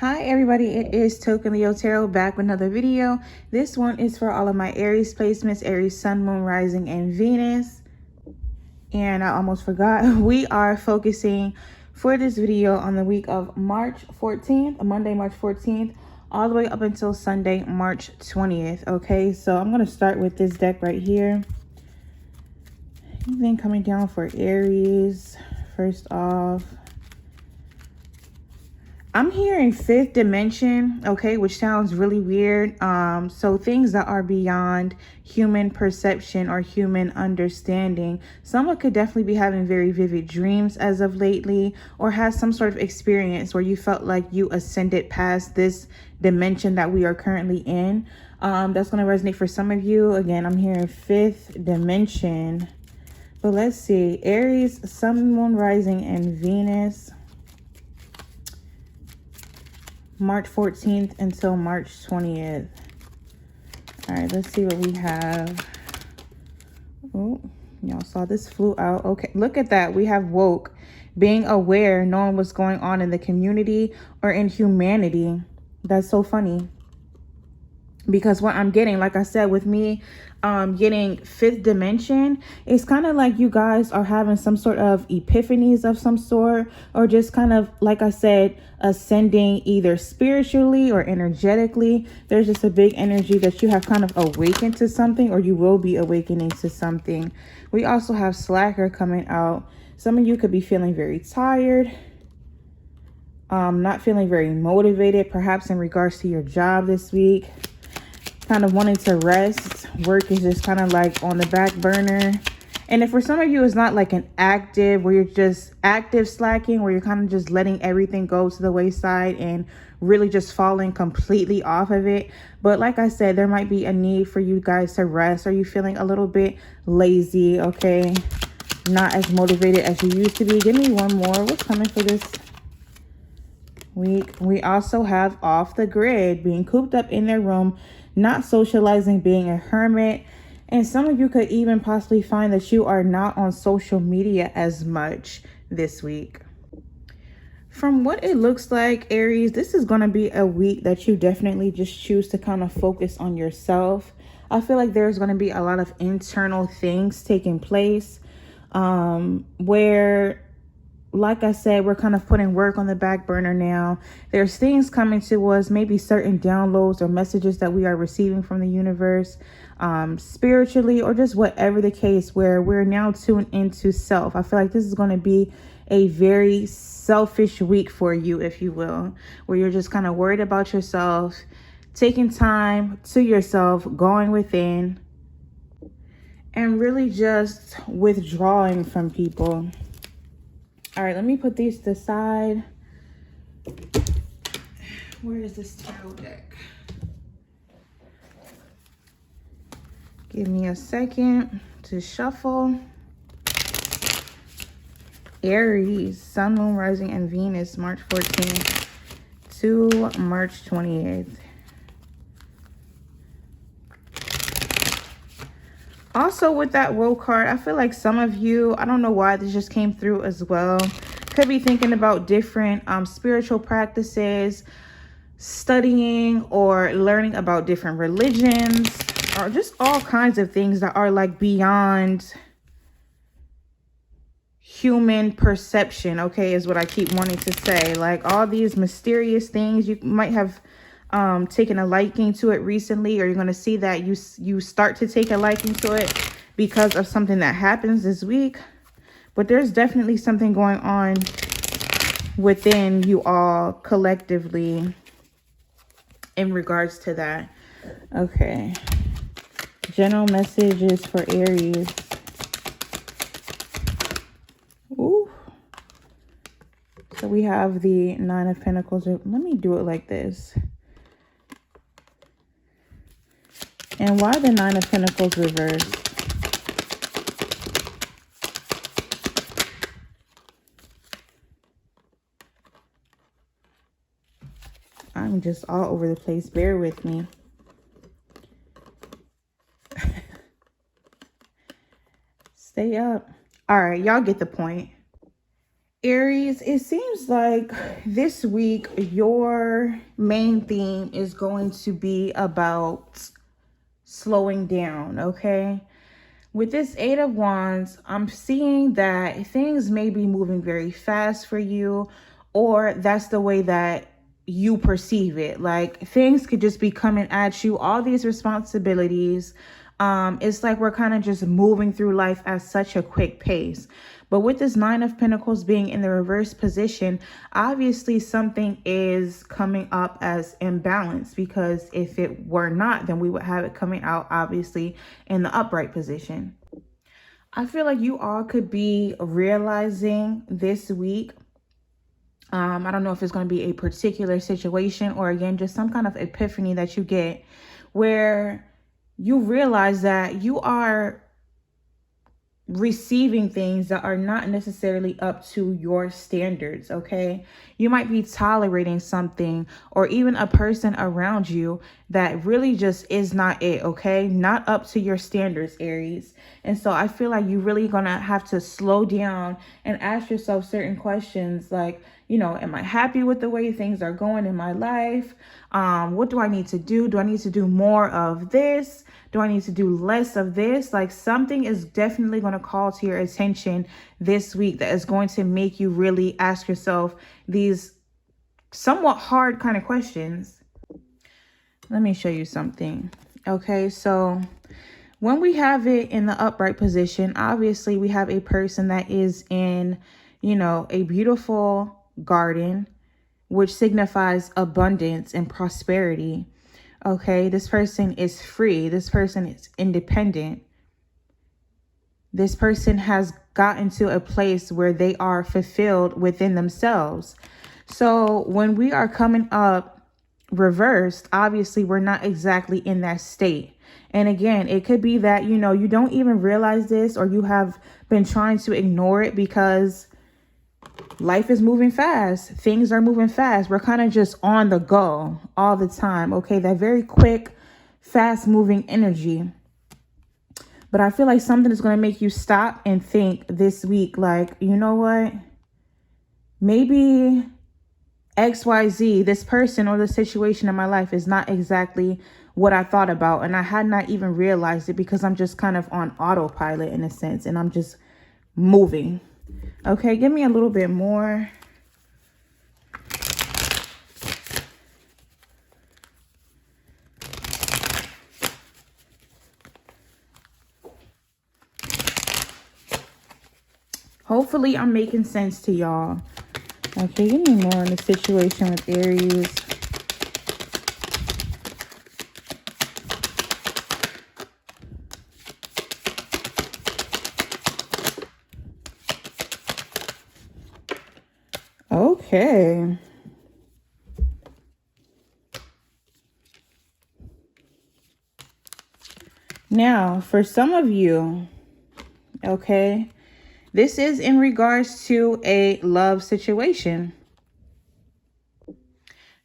Hi everybody, it is Token Leo Tarot back with another video. This one is for all of my Aries placements, Aries, Sun, Moon, Rising, and Venus. And I almost forgot, we are focusing for this video on the week of March 14th, Monday, March 14th, all the way up until Sunday, March 20th. Okay, so I'm going to start with this deck right here. Then coming down for Aries, first off, I'm hearing fifth dimension, okay, which sounds really weird. So things that are beyond human perception or human understanding. Someone could definitely be having very vivid dreams as of lately, or has some sort of experience where you felt like you ascended past this dimension that we are currently in. That's going to resonate for some of you. Again, I'm hearing fifth dimension. But let's see, Aries, Sun, Moon, Rising, and Venus. March 14th until March 20th. All right, let's see what we have. Oh, y'all saw this flew out. Okay, look at that. We have woke, being aware, knowing what's going on in the community or in humanity. That's so funny. Because what I'm getting, like I said, with me getting fifth dimension, it's kind of like you guys are having some sort of epiphanies of some sort, or just kind of, like I said, ascending either spiritually or energetically. There's just a big energy that you have kind of awakened to something, or you will be awakening to something. We also have slacker coming out. Some of you could be feeling very tired, not feeling very motivated, perhaps in regards to your job this week. Kind of wanting to rest. Work is just kind of like on the back burner. And if for some of you it's not like an active, where you're just active slacking, where you're kind of just letting everything go to the wayside and really just falling completely off of it. But like I said, there might be a need for you guys to rest. Are you feeling a little bit lazy? Okay, not as motivated as you used to be. Give me one more. What's coming for this week? We also have off the grid, being cooped up in their room, not socializing, being a hermit. And some of you could even possibly find that you are not on social media as much this week. From what it looks like, Aries, this is going to be a week that you definitely just choose to kind of focus on yourself. I feel like there's going to be a lot of internal things taking place where, like I said, we're kind of putting work on the back burner now. There's things coming to us, maybe certain downloads or messages that we are receiving from the universe, spiritually, or just whatever the case, where we're now tuned into self. I feel like this is going to be a very selfish week for you, if you will, where you're just kind of worried about yourself, taking time to yourself, going within, and really just withdrawing from people. All right, let me put these to the side. Where is this tarot deck? Give me a second to shuffle. Aries, Sun, Moon, Rising, and Venus, March 14th to March 28th. Also, with that woe card, I feel like some of you, I don't know why this just came through as well, could be thinking about different spiritual practices, studying or learning about different religions, or just all kinds of things that are like beyond human perception, okay, is what I keep wanting to say. Like all these mysterious things, you might have taken a liking to it recently, or you're going to see that you start to take a liking to it because of something that happens this week. But there's definitely something going on within you all collectively in regards to that. Okay, general messages for Aries. Ooh. So we have the Nine of Pentacles. Let me do it like this. And why the Nine of Pentacles reversed? I'm just all over the place. Bear with me. Stay up. All right, y'all get the point. Aries, it seems like this week your main theme is going to be about slowing down, okay? With this Eight of Wands, I'm seeing that things may be moving very fast for you, or that's the way that you perceive it. Like things could just be coming at you, all these responsibilities. It's like we're kind of just moving through life at such a quick pace. But with this Nine of Pentacles being in the reverse position, obviously something is coming up as imbalance, because if it were not, then we would have it coming out obviously in the upright position. I feel like you all could be realizing this week, I don't know if it's going to be a particular situation or again, just some kind of epiphany that you get where you realize that you are receiving things that are not necessarily up to your standards, okay? You might be tolerating something or even a person around you that really just is not it, okay? Not up to your standards, Aries. And so I feel like you're really gonna have to slow down and ask yourself certain questions like, you know, am I happy with the way things are going in my life? What do I need to do? Do I need to do more of this? Do I need to do less of this? Like something is definitely going to call to your attention this week that is going to make you really ask yourself these somewhat hard kind of questions. Let me show you something. Okay, so when we have it in the upright position, obviously we have a person that is in, you know, a beautiful garden, which signifies abundance and prosperity. Okay, this person is free. This person is independent. This person has gotten to a place where they are fulfilled within themselves. So when we are coming up reversed, obviously we're not exactly in that state. And again, it could be that, you know, you don't even realize this, or you have been trying to ignore it because life is moving fast. Things are moving fast. We're kind of just on the go all the time. Okay, that very quick, fast moving energy. But I feel like something is going to make you stop and think this week, like, you know what? Maybe XYZ, this person or the situation in my life is not exactly what I thought about. And I had not even realized it because I'm just kind of on autopilot in a sense. And I'm just moving. Okay, give me a little bit more. Hopefully I'm making sense to y'all. Okay, give me more on the situation with Aries. Okay. Now, for some of you, okay, this is in regards to a love situation.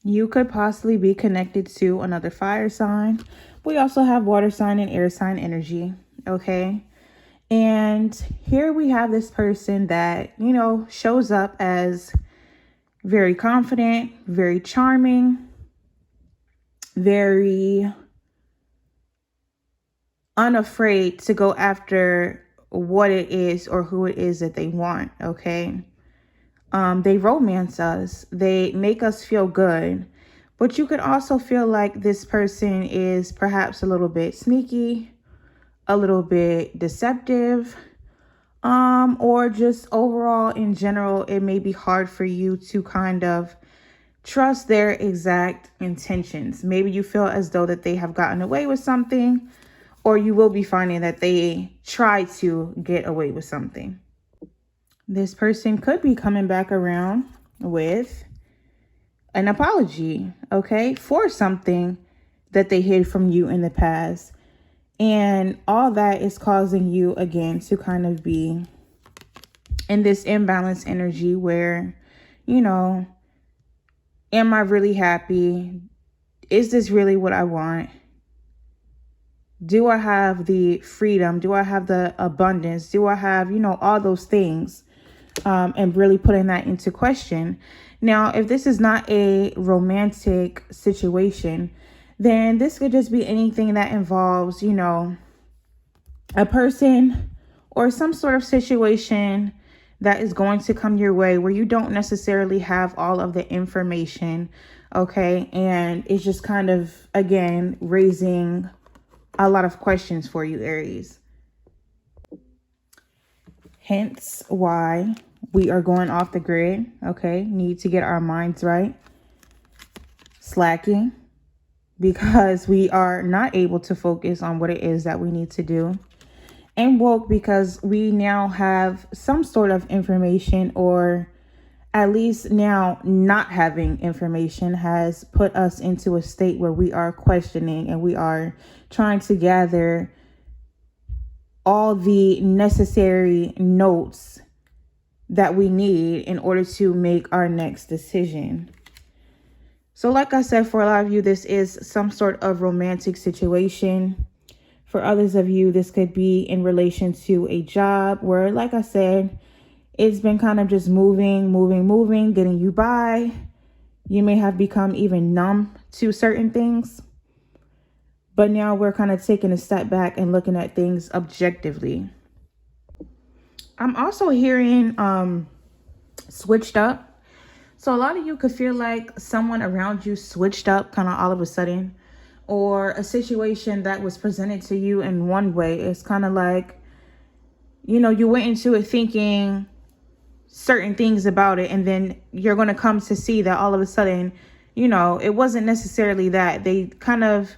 You could possibly be connected to another fire sign. We also have water sign and air sign energy, okay? And here we have this person that, you know, shows up as very confident, very charming, very unafraid to go after what it is or who it is that they want, okay? They romance us. They make us feel good. But you could also feel like this person is perhaps a little bit sneaky, a little bit deceptive, or just overall in general, it may be hard for you to kind of trust their exact intentions. Maybe you feel as though that they have gotten away with something, or you will be finding that they try to get away with something. This person could be coming back around with an apology, okay, for something that they hid from you in the past. And all that is causing you, again, to kind of be in this imbalanced energy where, you know, am I really happy? Is this really what I want? Do I have the freedom? Do I have the abundance? Do I have, you know, all those things? and really putting that into question. Now, if this is not a romantic situation, then this could just be anything that involves, you know, a person or some sort of situation that is going to come your way where you don't necessarily have all of the information. Okay. And it's just kind of, again, raising a lot of questions for you, Aries. Hence why we are going off the grid. Okay. Need to get our minds right. Slacking because we are not able to focus on what it is that we need to do. And woke because we now have some sort of information, or at least now not having information has put us into a state where we are questioning and we are trying to gather all the necessary notes that we need in order to make our next decision. So like I said, for a lot of you, this is some sort of romantic situation. For others of you, this could be in relation to a job where, like I said, it's been kind of just moving, getting you by. You may have become even numb to certain things. But now we're kind of taking a step back and looking at things objectively. I'm also hearing switched up. So a lot of you could feel like someone around you switched up kind of all of a sudden, or a situation that was presented to you in one way. It's kind of like, you know, you went into it thinking certain things about it, and then you're going to come to see that all of a sudden, you know, it wasn't necessarily that. They kind of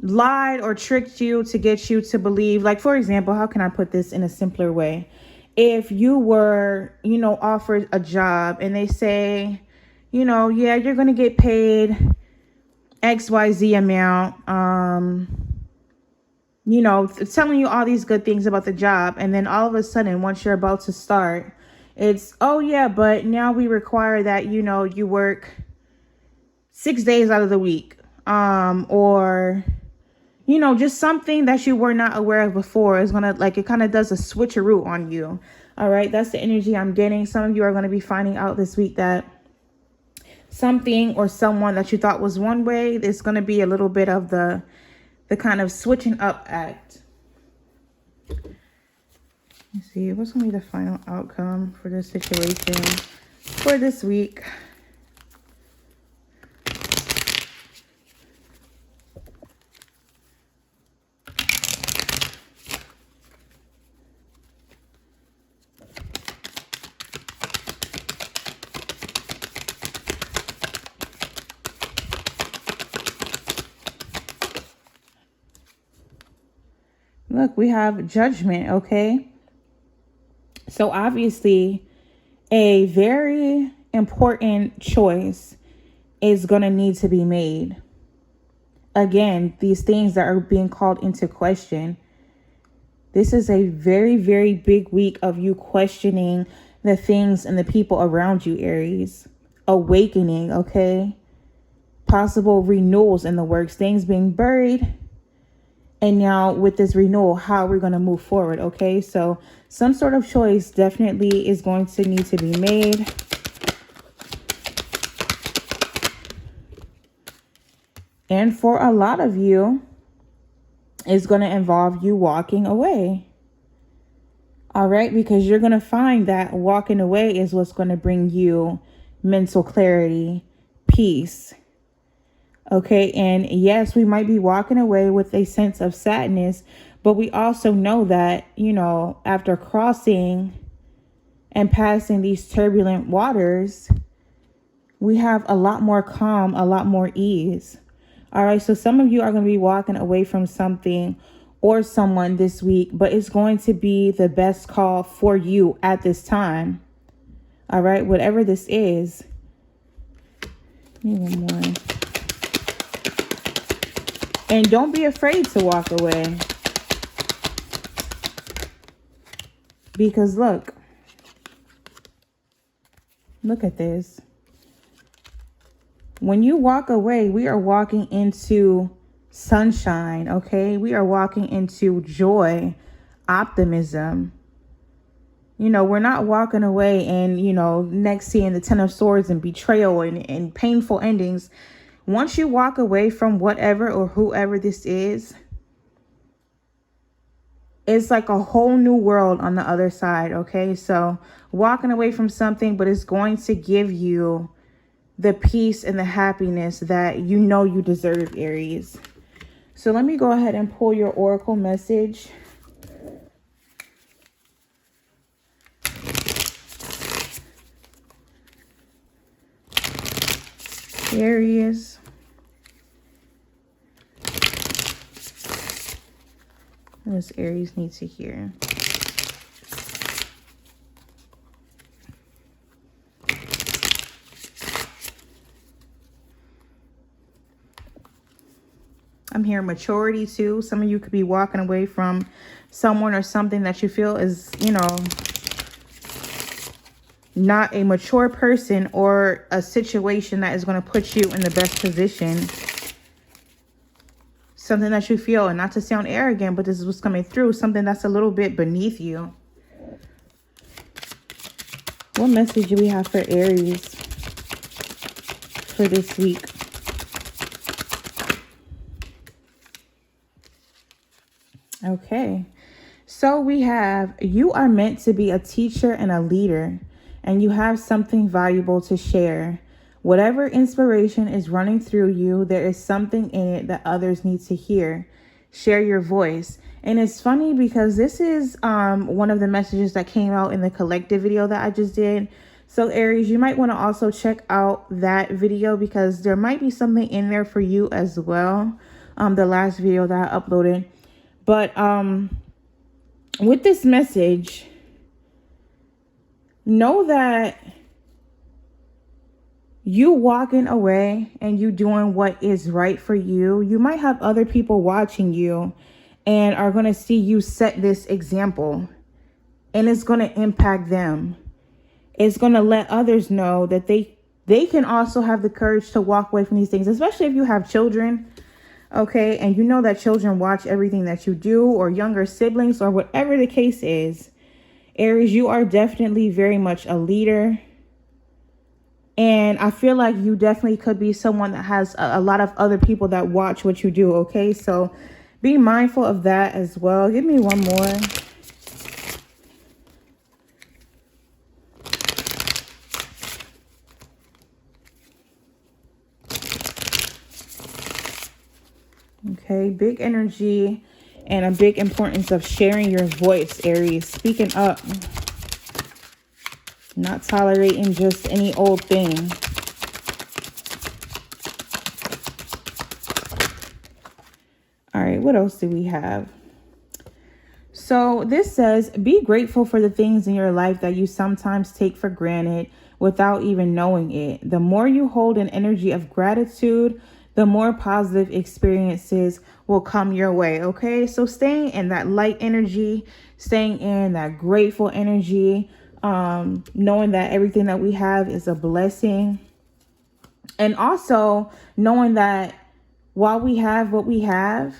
lied or tricked you to get you to believe. Like, for example, how can I put this in a simpler way? If you were, you know, offered a job and they say, you know, yeah, you're going to get paid XYZ amount, you know, telling you all these good things about the job. And then all of a sudden, once you're about to start, it's, oh yeah, but now we require that, you know, you work 6 days out of the week, or, you know, just something that you were not aware of before is going to, like, it kind of does a switcheroo on you. All right. That's the energy I'm getting. Some of you are going to be finding out this week that something or someone that you thought was one way, there's going to be a little bit of the kind of switching up act. Let's see, what's going to be the final outcome for this situation for this week? Look, we have judgment, okay? So obviously, a very important choice is going to need to be made. Again, these things that are being called into question. This is a very, very big week of you questioning the things and the people around you, Aries. Awakening, okay? Possible renewals in the works, things being buried. And now with this renewal, how we're going to move forward. Okay, so some sort of choice definitely is going to need to be made. And for a lot of you, it's going to involve you walking away. All right, because you're going to find that walking away is what's going to bring you mental clarity, peace. Okay, and yes, we might be walking away with a sense of sadness, but we also know that, you know, after crossing and passing these turbulent waters, we have a lot more calm, a lot more ease. All right, so some of you are going to be walking away from something or someone this week, but it's going to be the best call for you at this time. All right, whatever this is. Need one more. And don't be afraid to walk away. Because look at this. When you walk away, we are walking into sunshine, okay? We are walking into joy, optimism. You know, we're not walking away and, you know, next seeing the Ten of Swords and betrayal and painful endings. Once you walk away from whatever or whoever this is, it's like a whole new world on the other side, okay? So walking away from something, but it's going to give you the peace and the happiness that you know you deserve, Aries. So let me go ahead and pull your oracle message. Aries. What does Aries need to hear? I'm hearing maturity too. Some of you could be walking away from someone or something that you feel is, you know, not a mature person or a situation that is going to put you in the best position. Something that you feel, and not to sound arrogant, but this is what's coming through, something that's a little bit beneath you. What message do we have for Aries for this week? Okay, so we have, you are meant to be a teacher and a leader, and you have something valuable to share. Whatever inspiration is running through you, there is something in it that others need to hear. Share your voice. And it's funny because this is one of the messages that came out in the collective video that I just did. So Aries, you might want to also check out that video because there might be something in there for you as well. The last video that I uploaded. But with this message, know that you walking away and you doing what is right for you, you might have other people watching you and are going to see you set this example. And it's going to impact them. It's going to let others know that they can also have the courage to walk away from these things, especially if you have children. Okay, and you know that children watch everything that you do, or younger siblings, or whatever the case is. Aries, you are definitely very much a leader. And I feel like you definitely could be someone that has a lot of other people that watch what you do, okay? So be mindful of that as well. Give me one more. Okay, big energy and a big importance of sharing your voice, Aries. Speaking up. Not tolerating just any old thing. All right, what else do we have? So this says, be grateful for the things in your life that you sometimes take for granted without even knowing it. The more you hold an energy of gratitude, the more positive experiences will come your way. Okay, so staying in that light energy, staying in that grateful energy, knowing that everything that we have is a blessing. And also knowing that while we have what we have,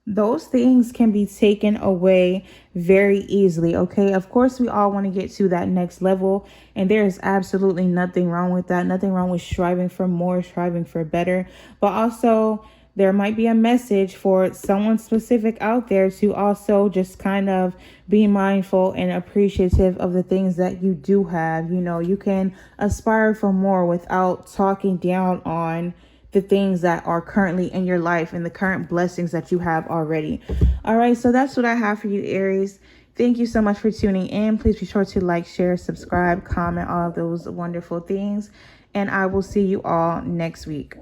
those things can be taken away very easily. Okay, of course, we all want to get to that next level, and there is absolutely nothing wrong with that. Nothing wrong with striving for more, striving for better. But also, there might be a message for someone specific out there to also just kind of be mindful and appreciative of the things that you do have. You know, you can aspire for more without talking down on the things that are currently in your life and the current blessings that you have already. All right, so that's what I have for you, Aries. Thank you so much for tuning in. Please be sure to like, share, subscribe, comment, all of those wonderful things. And I will see you all next week.